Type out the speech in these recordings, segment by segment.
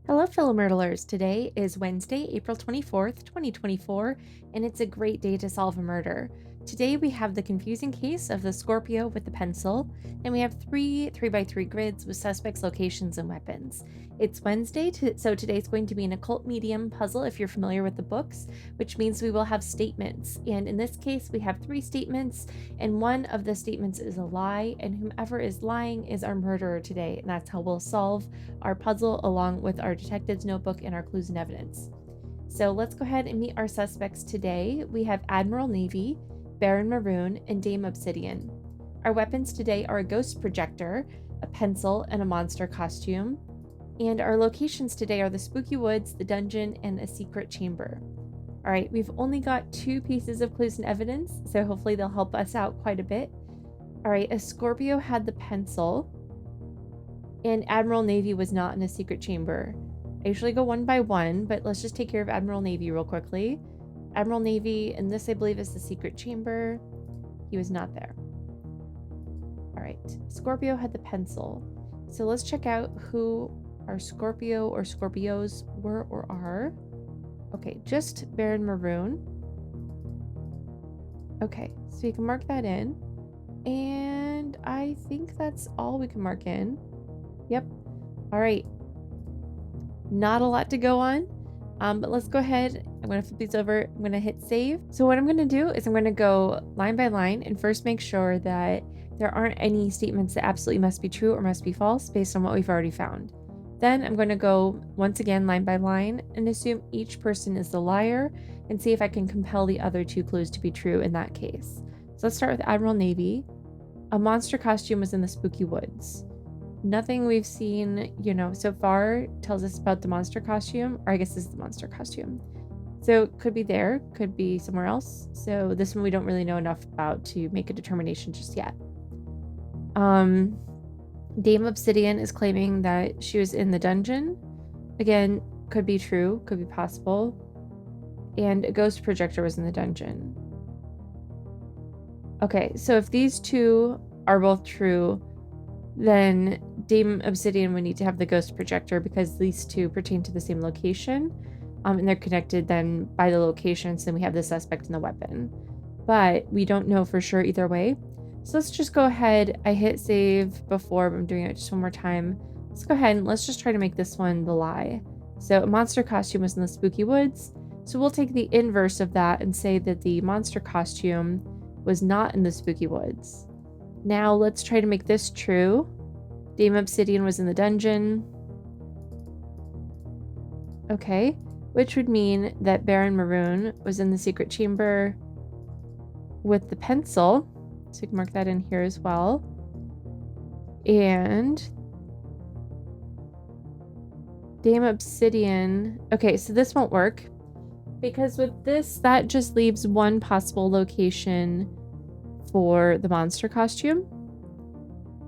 Hello, fellow Murdlers. Today is Wednesday, April 24th, 2024, and it's a great day to solve a murder. Today we have the confusing case of the Scorpio with the pencil, and we have three 3x3 grids with suspects' locations and weapons. It's Wednesday, so today's going to be an Occult Medium puzzle if you're familiar with the books, which means we will have statements. And in this case, we have three statements, and one of the statements is a lie, and whomever is lying is our murderer today, and that's how we'll solve our puzzle along with our detective's notebook and our clues and evidence. So let's go ahead and meet our suspects today. We have Admiral Navy, Baron Maroon, and Dame Obsidian. Our weapons today are a ghost projector, a pencil, and a monster costume. And our locations today are the spooky woods, the dungeon, and a secret chamber. All right, we've only got two pieces of clues and evidence, so hopefully they'll help us out quite a bit. All right, a Scorpio had the pencil, and Admiral Navy was not in a secret chamber. I usually go one by one, but let's just take care of Admiral Navy real quickly. Admiral Navy, and this I believe is the secret chamber. He was not there. All right, Scorpio had the pencil. So let's check out who our Scorpio or Scorpios were or are. Okay, just Baron Maroon. Okay, so you can mark that in. And I think that's all we can mark in. Yep. All right. Not a lot to go on, but let's go ahead. I'm going to flip these over. I'm going to hit save. So what I'm going to do is I'm going to go line by line and first make sure that there aren't any statements that absolutely must be true or must be false based on what we've already found. Then I'm going to go once again line by line and assume each person is the liar and see if I can compel the other two clues to be true in that case. So let's start with Admiral Navy. A monster costume was in the spooky woods. Nothing we've seen, so far tells us about the monster costume, or I guess this is the monster costume. So it could be there, could be somewhere else. So this one we don't really know enough about to make a determination just yet. Dame Obsidian is claiming that she was in the dungeon. Again, could be true, could be possible. And a ghost projector was in the dungeon. Okay, so if these two are both true, then Dame Obsidian would need to have the ghost projector because these two pertain to the same location. And they're connected then by the locations, and we have the suspect and the weapon. But we don't know for sure either way. So let's just go ahead. I hit save before, but I'm doing it just one more time. Let's go ahead and let's just try to make this one the lie. So a monster costume was in the spooky woods. So we'll take the inverse of that and say that the monster costume was not in the spooky woods. Now let's try to make this true. Dame Obsidian was in the dungeon. Okay, which would mean that Baron Maroon was in the secret chamber with the pencil. So you can mark that in here as well. And Dame Obsidian. Okay, so this won't work because with this, that just leaves one possible location for the monster costume,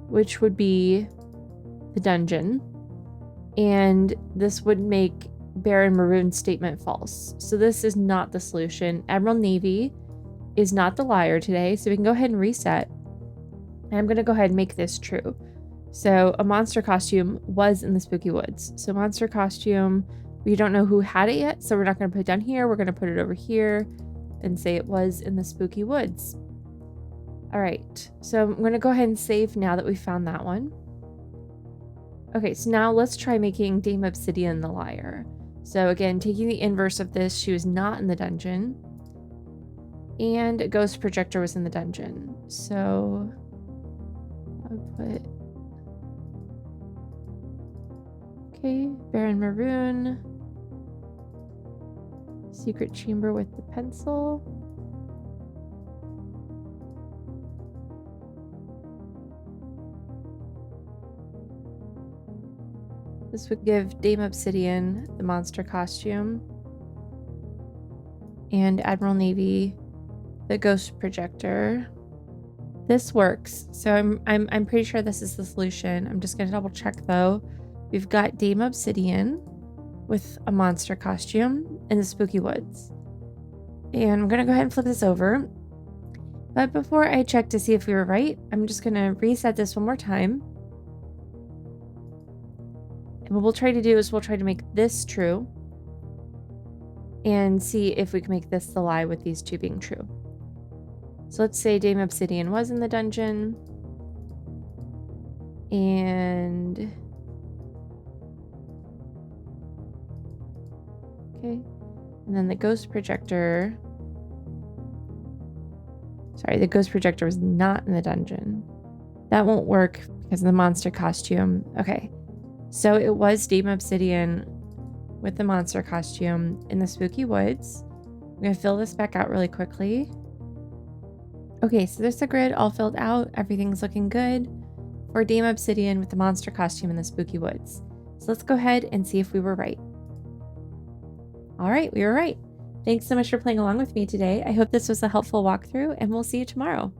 which would be the dungeon. And this would make Baron Maroon's statement false. So this is not the solution. Admiral Navy is not the liar today, so we can go ahead and reset. And I'm going to go ahead and make this true. So a monster costume was in the spooky woods. So monster costume, we don't know who had it yet, so we're not going to put it down here. We're going to put it over here and say it was in the spooky woods. All right, so I'm going to go ahead and save now that we found that one. Okay, so now let's try making Dame Obsidian the liar. So again, taking the inverse of this, she was not in the dungeon. And a ghost projector was in the dungeon. So I'll put... Okay, Baron Maroon. Secret chamber with the pencil. This would give Dame Obsidian the monster costume and Admiral Navy the ghost projector. This works. So I'm pretty sure this is the solution. I'm just gonna double check though. We've got Dame Obsidian with a monster costume in the spooky woods. And I'm gonna go ahead and flip this over. But before I check to see if we were right, I'm just gonna reset this one more time. what we'll try to do is we'll try to make this true and see if we can make this the lie with these two being true. So let's say Dame Obsidian was in the dungeon. And okay. And then the ghost projector. Sorry, the ghost projector was not in the dungeon. That won't work because of the monster costume. Okay. So it was Dame Obsidian with the monster costume in the spooky woods. I'm going to fill this back out really quickly. Okay, so there's the grid all filled out. Everything's looking good for Dame Obsidian with the monster costume in the spooky woods. So let's go ahead and see if we were right. All right, we were right. Thanks so much for playing along with me today. I hope this was a helpful walkthrough, and we'll see you tomorrow.